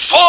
100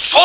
100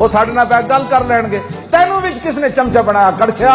ਉਹ ਸਾਡੇ ਨਾਲ ਬੈਠ ਗੱਲ ਕਰ ਲੈਣਗੇ। ਤੈਨੂੰ ਵਿੱਚ ਕਿਸ ਨੇ ਚਮਚਾ ਬਣਾਇਆ ਕੜਛਿਆ?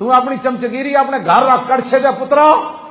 ਤੂੰ ਆਪਣੀ ਚਮਚਗੀਰੀ ਆਪਣੇ ਘਰ ਰੱਖ ਕੜਛੇ ਦਾ ਪੁੱਤਰਾ।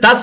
10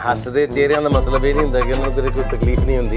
ਹੱਸਦੇ ਚਿਹਰਿਆਂ ਦਾ ਮਤਲਬ ਇਹ ਨਹੀਂ ਹੁੰਦਾ ਕਿ ਉਹਨਾਂ ਨੂੰ ਕਦੇ ਕੋਈ ਤਕਲੀਫ ਨਹੀਂ ਹੁੰਦੀ,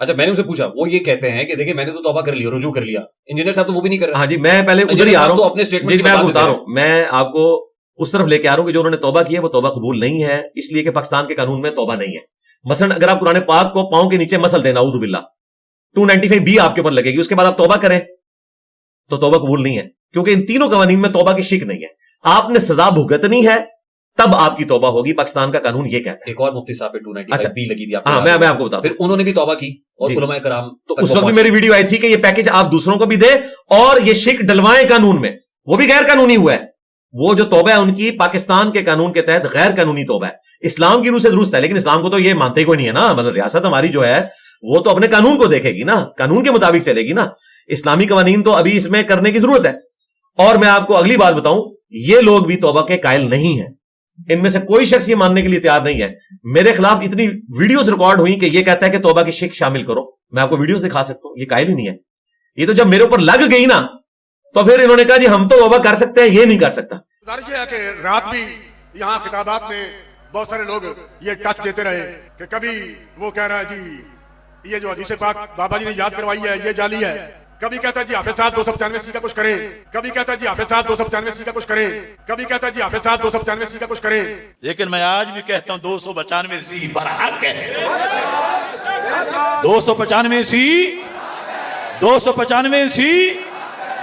اچھا میں نے اسے پوچھا, وہ یہ کہتے ہیں کہ دیکھیں میں نے تو توبہ کر لی, رجوع کر لیا. انجینئر صاحب تو وہ بھی نہیں کر رہے. ہاں جی, میں پہلے ادھر ہی آ رہا ہوں, اپنے جی میں آپ کو بتا رہا ہوں, میں آپ کو اس طرف لے کے آ رہا ہوں کہ جو انہوں نے توبہ کی ہے وہ توبہ قبول نہیں ہے, اس لیے کہ پاکستان کے قانون میں توبہ نہیں ہے. مثلا اگر آپ قرآن پاک کو پاؤں کے نیچے مسل دینا, اعوذ باللہ, 295 آپ کے اوپر لگے گی, اس کے بعد آپ توبہ کریں تو توبہ قبول نہیں ہے, کیونکہ ان تینوں قوانین میں توبہ کی شک نہیں ہے. آپ نے سزا بھگتنی ہے تب آپ کی توبہ ہوگی, پاکستان کا قانون یہ کہتا ہے. ایک اور مفتی صاحب پہ 295 لگی تھی, ہاں میں آپ کو بتا پھر انہوں نے بھی توبہ کی اور علماء کرام تو اس وقت بھی میری ویڈیو آئی تھی کہ یہ پیکج آپ دوسروں کو بھی دیں اور یہ شک ڈلوائیں قانون میں, وہ بھی غیر قانونی ہوا ہے. وہ جو توبہ ہے ان کی پاکستان کے قانون کے تحت غیر قانونی توبہ ہے, اسلام کی روح سے درست ہے, لیکن اسلام کو تو یہ مانتے کوئی نہیں ہے نا. مطلب ریاست ہماری جو ہے وہ تو اپنے قانون کو دیکھے گی نا, قانون کے مطابق چلے گی نا. اسلامی قوانین تو ابھی اس میں کرنے کی ضرورت ہے. اور میں آپ کو اگلی بات بتاؤں, یہ لوگ بھی توبہ کے قائل نہیں ہیں, ان میں سے کوئی شخص یہ ماننے کے لیے تیار نہیں ہے. میرے خلاف اتنی ویڈیوز ریکارڈ ہوئی کہ یہ کہتا ہے کہ توبہ کی شک شامل کرو, میں آپ کو ویڈیوز دکھا سکتا ہوں, یہ قائل ہی نہیں ہے. یہ تو جب میرے اوپر لگ گئی نا تو پھر انہوں نے کہا جی ہم تو توبہ کر سکتے ہیں, یہ نہیں کر سکتا. یہ ہے کہ رات بھی یہاں خطابات میں بہت سارے لوگ یہ ٹچ دیتے رہے کہ کبھی وہ کہہ رہا ہے جی یہ جو حدیث پاک بابا جی نے یاد کروائی ہے یہ جعلی ہے, کبھی کہتا ہے جی حافظ صاحب 295 کا کچھ کرے, کبھی کہتا ہے جی حافظ صاحب 295 کا کچھ کرے, کبھی کہتا ہے جی حافظ صاحب 295 کا کچھ کرے. لیکن میں آج بھی کہتا ہوں 295 برحق ہے. 295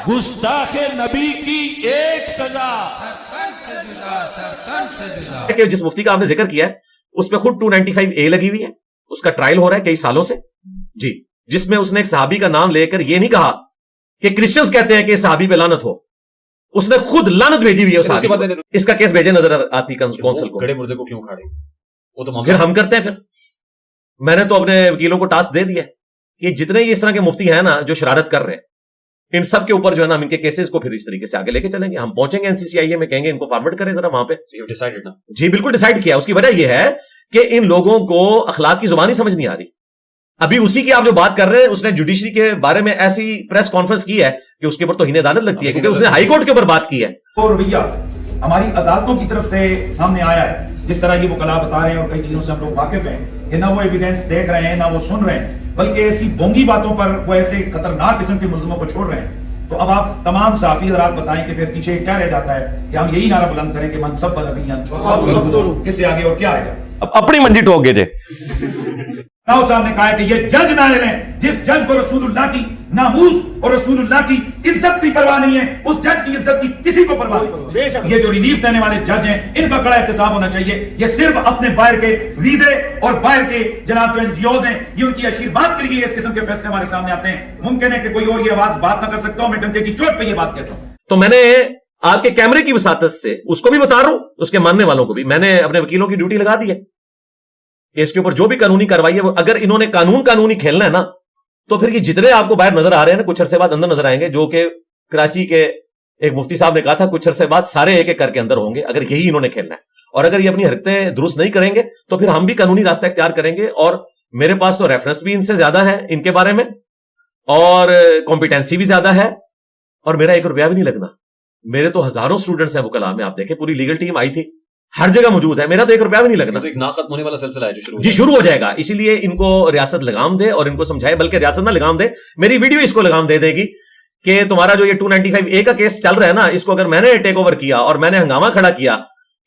گستاخ نبی کی ایک سزا. کہ جس مفتی کا آپ نے ذکر کیا ہے اس پہ خود 295A لگی ہوئی ہے, اس کا ٹرائل ہو رہا ہے کئی سالوں سے جی, جس میں اس نے ایک صحابی کا نام لے کر یہ نہیں کہا کہ کرسچنز کہتے ہیں کہ اس صحابی پہ لعنت ہو, اس نے خود لعنت بھیجی ہوئی ہے. اس کا کیس بھیجے نظر آتی کونسل کو. گڑے مردے کو کیوں کھاڑے, وہ تو پھر ہم کرتے ہیں. پھر میں نے تو اپنے وکیلوں کو ٹاسک دے دیا کہ جتنے یہ اس طرح کے مفتی ہیں نا جو شرارت کر رہے ہیں, ان سب کے اوپر جو ہے نا ہم ان کے کیسز کو پھر اس طریقے سے آگے لے کے چلیں گے. ہم پہنچیں گے NCCIA میں, کہیں گے ان کو فارورڈ کریں ذرا وہاں پہ. جی بالکل ڈیسائیڈ کیا. اس کی وجہ یہ ہے کہ ان لوگوں کو اخلاق کی زبان ہی سمجھ نہیں آ رہی. ابھی اسی کی آپ جو بات کر رہے ہیں, اس نے جوڈیشری کے بارے میں ایسی پریس کانفرنس کی ہے کہ اس کے اوپر توہین عدالت لگتی ہے, کیونکہ اس نے ہائی کورٹ کے اوپر بات کی ہے. اور رویہ ہماری عدالتوں کی طرف سے سامنے آیا ہے, جس طرح یہ وکلاء بتا رہے ہیں اور کئی چیزوں سے ہم لوگ واقف ہیں کہ نہ وہ ایویڈنس دیکھ رہے ہیں نہ وہ سن رہے ہیں, بلکہ ایسی بونگی باتوں پر وہ ایسے خطرناک قسم کے ملزموں کو چھوڑ رہے ہیں. تو اب آپ تمام صحافی حضرات بتائیں کہ پھر پیچھے کیا رہ جاتا ہے کہ ہم یہی نعرہ بلند کریں کہ من سب نبیًا, کس سے آگے اور کیا آئے گا. اب اپنی منڈی ٹھوک گئے تھے. صاحب نے کہا کہ یہ جج نائل ہیں, جس جج کو رسول اللہ کی ناموس اور رسول اللہ کی عزت کی پرواہ نہیں ہے, اس جج کی عزت کی کسی کو پرواہ نہیں. یہ جو ریلیف دینے والے جج ہیں ان کا کڑا احتساب ہونا چاہیے. یہ صرف اپنے باہر کے ویزے اور باہر کے جناب جو NGOs ہیں یہ ان کی اشیر بات کے لیے اس قسم کے فیصلے ہمارے سامنے آتے ہیں. ممکن ہے کہ کوئی اور یہ آواز بات نہ کر سکتا ہوں, میں ڈنکے کی چوٹ پہ یہ بات کہتا ہوں. تو میں نے آپ کے کیمرے کی وساطت سے اس کو بھی بتا رہا ہوں, اس کے ماننے والوں کو بھی میں نے اپنے وکیلوں کی ڈیوٹی لگا دی ہے کہ اس کے اوپر جو بھی قانونی کاروائی ہے, اگر انہوں نے قانونی کھیلنا ہے نا تو پھر یہ جتنے آپ کو باہر نظر آ رہے ہیں نا کچھ عرصے بعد اندر نظر آئیں گے, جو کہ کراچی کے ایک مفتی صاحب نے کہا تھا کچھ عرصے بعد سارے ایک ایک کر کے اندر ہوں گے, اگر یہی انہوں نے کھیلنا ہے. اور اگر یہ اپنی حرکتیں درست نہیں کریں گے تو پھر ہم بھی قانونی راستہ اختیار کریں گے. اور میرے پاس تو ریفرنس بھی ان سے زیادہ ہے ان کے بارے میں, اور کمپیٹنسی بھی زیادہ ہے, اور میرا 1 روپیہ بھی نہیں لگنا. میرے تو ہزاروں اسٹوڈنٹس ہیں وکلاء میں, آپ دیکھیں پوری لیگل ٹیم آئی تھی, ہر جگہ موجود ہے, میرا تو 1 روپیہ بھی نہیں لگنا. تو ایک ناختم ہونے والا سلسلہ ہے جو جی شروع ہو جائے گا. اسی لیے ان کو ریاست لگام دے اور ان کو سمجھائے, بلکہ ریاست نہ لگام دے, میری ویڈیو اس کو لگام دے دے گی کہ تمہارا جو یہ 295A کا کیس چل رہا ہے نا, اس کو اگر میں نے ٹیک اوور کیا اور میں نے ہنگامہ کھڑا کیا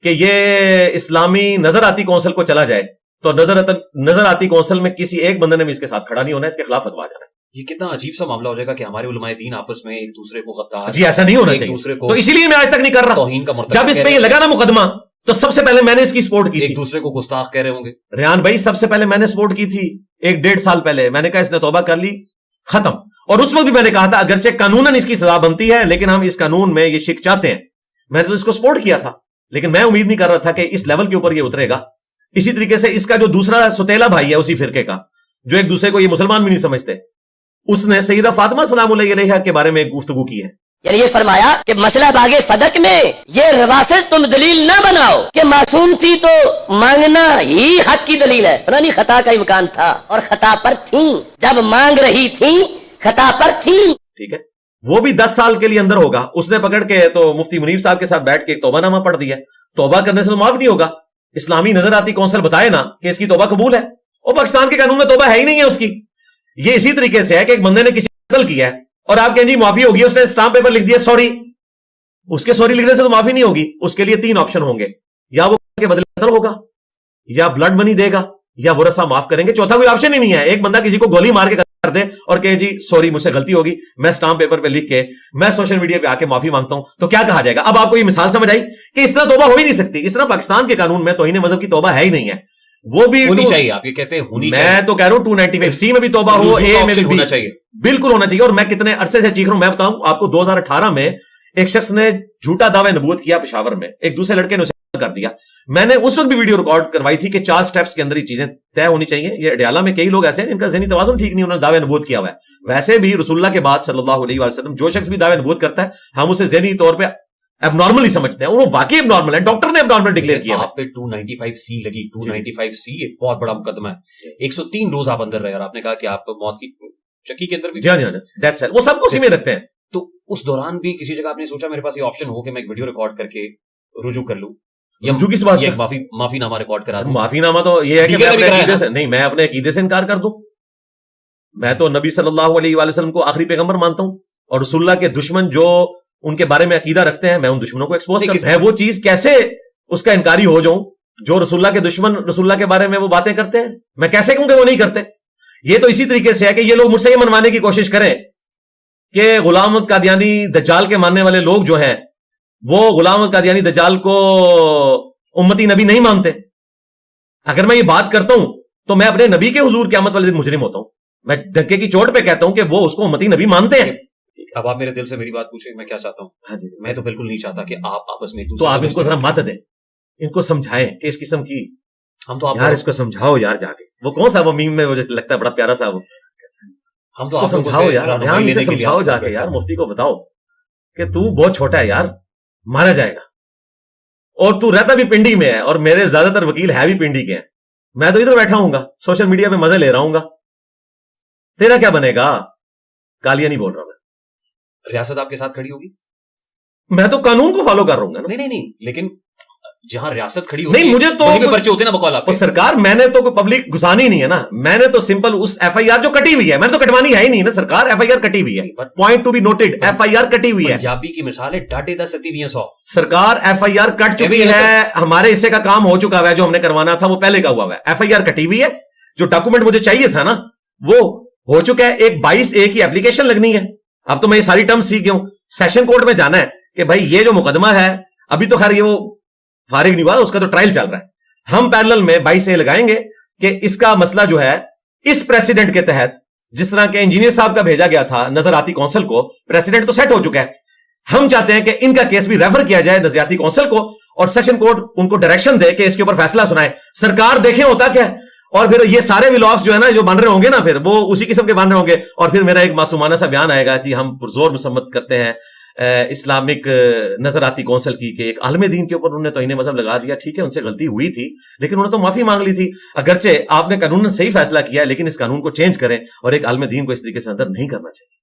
کہ یہ اسلامی نظر آتی کونسل کو چلا جائے, تو نظر آتی کونسل میں کسی ایک بندے نے بھی اس کے ساتھ کھڑا نہیں ہونا, اس کے خلاف فتویٰ جانا ہے. یہ کتنا عجیب سا معاملہ ہو جائے گا کہ ہمارے علماء دین آپس میں ایک دوسرے کو غدار, جی ایسا نہیں ہونا چاہیے. دوسرے کو تو اسی لیے میں آج تک نہیں کر رہا. توہین کا مرتکب جب اس پہ یہ لگا نا مقدمہ تو سب سے پہلے میں نے اس کی سپورٹ کی تھی. ایک دوسرے کو گستاخ کہہ رہے ہوں گے. ریان بھائی سب سے پہلے میں نے سپورٹ کی تھی 1-1.5 سال پہلے. میں نے کہا اس نے توبہ کر لی, ختم. اور اس وقت بھی میں نے کہا تھا اگرچہ قانوناً اس کی سزا بنتی ہے لیکن ہم اس قانون میں یہ شک چاہتے ہیں. میں نے تو اس کو سپورٹ کیا تھا, لیکن میں امید نہیں کر رہا تھا کہ اس لیول کے اوپر یہ اترے گا. اسی طریقے سے اس کا جو دوسرا ستیلا بھائی ہے اسی فرقے کا, جو ایک دوسرے کو یہ مسلمان بھی نہیں سمجھتے, اس نے سیدہ فاطمہ سلام علیہ کے بارے میں ایک گفتگو کی ہے. یعنی یہ فرمایا کہ مسئلہ باغ فدق میں یہ روافض تم دلیل نہ بناؤ کہ معصوم تھی تو مانگنا ہی حق کی دلیل ہے. نہیں, خطا کا امکان تھا اور خطا پر تھیں, جب مانگ رہی تھیں خطا پر تھیں. ٹھیک ہے, وہ بھی 10 سال کے لیے اندر ہوگا. اس نے پکڑ کے تو مفتی منیر صاحب کے ساتھ بیٹھ کے ایک توبہ نامہ پڑھ دیا. توبہ کرنے سے تو معاف نہیں ہوگا. اسلامی نظر آتی کونسل بتائے نا کہ اس کی توبہ قبول ہے, اور پاکستان کے قانون میں توبہ ہے ہی نہیں ہے اس کی. یہ اسی طریقے سے ہے کہ ایک بندے نے کسی قتل کیا ہے اور آپ کہیں جی معافی ہوگی, اس نے اسٹامپ پیپر لکھ دیا سوری, اس کے سوری لکھنے سے تو معافی نہیں ہوگی. اس کے لیے 3 آپشن ہوں گے, یا وہ کے بدلے قتل ہوگا, یا بلڈ منی دے گا, یا ورثہ معاف کریں گے. چوتھا کوئی آپشن ہی نہیں ہے. ایک بندہ کسی کو گولی مار کے کر دے اور کہے جی سوری مجھ سے غلطی ہوگی, میں اسٹامپ پیپر پہ لکھ کے میں سوشل میڈیا پہ آ کے معافی مانگتا ہوں, تو کیا کہا جائے گا؟ اب آپ کو یہ مثال سمجھ آئی کہ اس طرح توبہ ہو ہی نہیں سکتی. اس طرح پاکستان کے قانون میں توہین مذہب کی توبہ ہے ہی نہیں ہے. وہ بھی ہونی چاہیے, آپ یہ کہتے ہیں ہونی چاہیے. میں تو کہہ رہا ہوں 295C میں بھی توبہ ہو, اے میں بھی ہونا چاہیے, بالکل ہونا چاہیے. اور میں کتنے عرصے سے چیخ رہا ہوں. میں بتاؤں آپ کو 2018 میں ایک شخص نے جھوٹا دعوی نبوت کیا پشاور میں, ایک دوسرے لڑکے نے اسے کر دیا. میں نے اس وقت بھی ویڈیو ریکارڈ کروائی تھی کہ 4 سٹیپس کے اندر یہ چیزیں طے ہونی چاہیے. یہ اڈیالہ میں کئی لوگ ایسے ہیں جن کا ذہنی توازن ٹھیک نہیں, انہوں نے دعوی نبوت کیا ہوا ہے. ویسے بھی رسول اللہ کے بعد صلی اللہ علیہ وسلم جو شخص بھی دعوی نبوت کرتا ہے ہم اسے ذہنی طور پہ اب نارمل ہی سمجھتے ہیں. وہ واقعی اب نارمل ہے, ڈاکٹر نے اب نارمل ڈکلیئر کیا. آپ پہ 295C لگی. 295C ایک بہت بڑا مقدمہ ہے. 103 روز آپ اندر رہے اور آپ نے کہا کہ آپ موت کی چکی کے اندر بھی. جی وہ سب کو اسی میں رکھتے ہیں. تو اس دوران بھی کسی جگہ آپ نے سوچا میرے پاس یہ آپشن ہو کہ میں ایک ویڈیو ریکارڈ کر کے رجوع کر لوں, یا رجوع کس بات کا معافی نامہ ریکارڈ کرا دوں؟ معافی نامہ تو یہ ہے کہ میں اپنے عقیدے سے انکار کر دوں. میں تو نبی صلی اللہ علیہ وآلہ وسلم کو آخری پیغمبر مانتا ہوں, اور رسول اللہ کے دشمن جو ان کے بارے میں عقیدہ رکھتے ہیں میں ان دشمنوں کو ایکسپوز کرتا ہوں. وہ چیز کیسے اس کا انکاری ہو جاؤں جو رسول اللہ کے دشمن رسول اللہ کے بارے میں وہ باتیں کرتے ہیں؟ میں کیسے کہوں کہ وہ نہیں کرتے؟ یہ تو اسی طریقے سے ہے کہ یہ لوگ مجھ سے یہ منوانے کی کوشش کریں کہ غلام احمد قادیانی دجال کے ماننے والے لوگ جو ہیں وہ غلام احمد قادیانی دجال کو امتی نبی نہیں مانتے. اگر میں یہ بات کرتا ہوں تو میں اپنے نبی کے حضور قیامت والے دن مجرم ہوتا ہوں. میں ڈھکے کی چوٹ پہ کہتا ہوں کہ وہ اس کو امتی نبی مانتے ہیں. اب آپ میرے دل سے میری بات پوچھیں, میں کیا چاہتا ہوں؟ میں تو بالکل نہیں چاہتا کہ آپ آپس میں تو آپ ان کو ذرا مت دیں, ان کو سمجھائیں کہ اس قسم کی ہم تو یار اس کو سمجھاؤ یار جا کے. وہ کون سا وہ میم میں مجھے لگتا ہے بڑا پیارا سا, وہ ہم تو سمجھاؤ یار, سمجھاؤ جا کے یار, مفتی کو بتاؤ کہ تو بہت چھوٹا ہے یار, مارا جائے گا. اور تو رہتا بھی پنڈی میں ہے اور میرے زیادہ تر وکیل ہے بھی پنڈی کے ہیں. میں تو ادھر بیٹھا ہوں گا سوشل میڈیا پہ مزے لے رہا ہوں گا. تیرا کیا بنے گا؟ کالیا نہیں بول رہا میں. ریاست آپ کے ساتھ کھڑی ہوگی؟ میں تو قانون کو فالو کر رہا ہوں گا. نہیں, لیکن جہاں ریاست کھڑی ہوگی نہیں, مجھے تو پرچے ہوتے نا بقول آپ سرکار, میں نے تو پبلک گھسانی نہیں ہے نا. میں نے تو سمپل اس ایف آئی آر جو کٹی ہوئی ہے, میں نے تو کٹوانی ہے ہی نہیں نا سرکار. ایف آئی آر کٹی ہوئی ہے, point to be noted, F I R کٹی ہوئی ہے. پنجابی کی مثال ہے, ڈاٹے 10 ستی 100. سرکار ایف آئی آر کٹ چکی ہے, ہمارے حصے کا کام ہو چکا ہے, جو ہم نے کروانا تھا وہ پہلے کا ہوا ہے. ایف آئی آر کٹی ہوئی ہے, جو ڈاکومنٹ مجھے چاہیے تھا نا وہ ہو چکا ہے. ایک 22A کی اپلیکیشن لگنی ہے. اب تو میں یہ ساری ٹرم سیکھ گیا ہوں. سیشن کورٹ میں جانا ہے کہ بھائی یہ جو مقدمہ ہے, ابھی تو خیر یہ وہ فارغ نہیں ہوا, اس کا تو ٹرائل چل رہا ہے. ہم پیرلل میں 22A لگائیں گے کہ اس کا مسئلہ جو ہے اس پریسیڈنٹ کے تحت, جس طرح کے انجینئر صاحب کا بھیجا گیا تھا نظراتی کونسل کو, پریسیڈنٹ تو سیٹ ہو چکا ہے. ہم چاہتے ہیں کہ ان کا کیس بھی ریفر کیا جائے نظریاتی کونسل کو, اور سیشن کورٹ ان کو ڈائریکشن دے کہ اس کے اوپر فیصلہ سنائے. سرکار دیکھیں ہوتا کیا ہے, اور پھر یہ سارے ولاگس جو ہے نا جو بن رہے ہوں گے نا, پھر وہ اسی قسم کے بن رہے ہوں گے. اور پھر میرا ایک معصومانہ سا بیان آئے گا کہ ہم پرزور مسمت کرتے ہیں اسلامک نظراتی کونسل کی کہ ایک عالم دین کے اوپر انہوں نے توہین مذہب لگا دیا. ٹھیک ہے, ان سے غلطی ہوئی تھی لیکن انہوں نے تو معافی مانگ لی تھی. اگرچہ آپ نے قانون نے صحیح فیصلہ کیا ہے, لیکن اس قانون کو چینج کریں اور ایک عالم دین کو اس طریقے سے اندر نہیں کرنا چاہیے.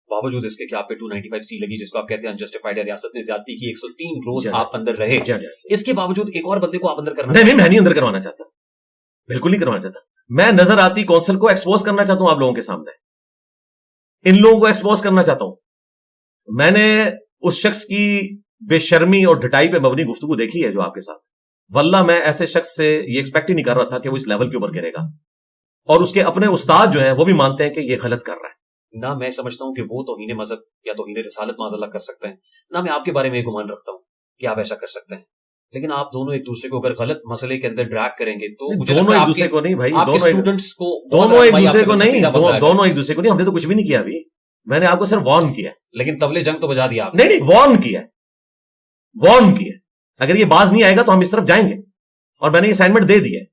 باوجود اس کے کہ آپ پہ 295C لگی, جس کو آپ کہتے ہیں انجسٹیفائڈ ہے, ریاست نے زیادتی کی, 103 روز آپ اندر رہے, اس کے باوجود ایک اور بندے کو آپ اندر کرنا نہیں, میں نہیں اندر کروانا چاہتا, بالکل نہیں کروانا چاہتا. میں نظر آتی کونسل کو ایکسپوز کرنا چاہتا ہوں آپ لوگوں کے سامنے, ان لوگوں کو ایکسپوز کرنا چاہتا ہوں. میں نے اس شخص کی بے شرمی اور ڈھٹائی پہ مبنی گفتگو دیکھی ہے جو آپ کے ساتھ. واللہ میں ایسے شخص سے یہ ایکسپیکٹ ہی نہیں کر رہا تھا کہ وہ اس لیول کے اوپر گرے گا, اور اس کے اپنے استاد جو ہیں وہ بھی مانتے ہیں کہ یہ غلط کر رہا ہے. نہ میں سمجھتا ہوں کہ وہ توہین مذہب یا توہین رسالت معاذ اللہ کر سکتے ہیں, نہ میں آپ کے بارے میں گمان رکھتا ہوں کہ آپ ایسا کر سکتے ہیں. لیکن آپ دونوں ایک دوسرے کو اگر غلط مسئلے کے اندر ڈریگ کریں گے تو دونوں ایک دوسرے کو نہیں بھائی, اسٹوڈنٹس کو دونوں ایک دوسرے کو نہیں, دونوں ایک دوسرے کو نہیں. ہم نے تو کچھ بھی نہیں کیا ابھی, میں نے آپ کو صرف وارن کیا. لیکن طبلِ جنگ تو بجا دیا آپ. نہیں, وارن کیا, وارن کیا. اگر یہ باز نہیں آئے گا تو ہم اس طرف جائیں گے, اور میں نے یہ اسائنمنٹ دے دی ہے.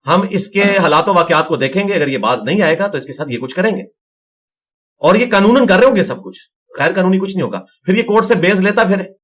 ہم اس کے حالات و واقعات کو دیکھیں گے, اگر یہ باز نہیں آئے گا تو اس کے ساتھ یہ کچھ کریں گے. اور یہ قانوناً کر رہے ہوں گے سب کچھ, غیر قانونی کچھ نہیں ہوگا. پھر یہ کورٹ سے بیز لیتا پھر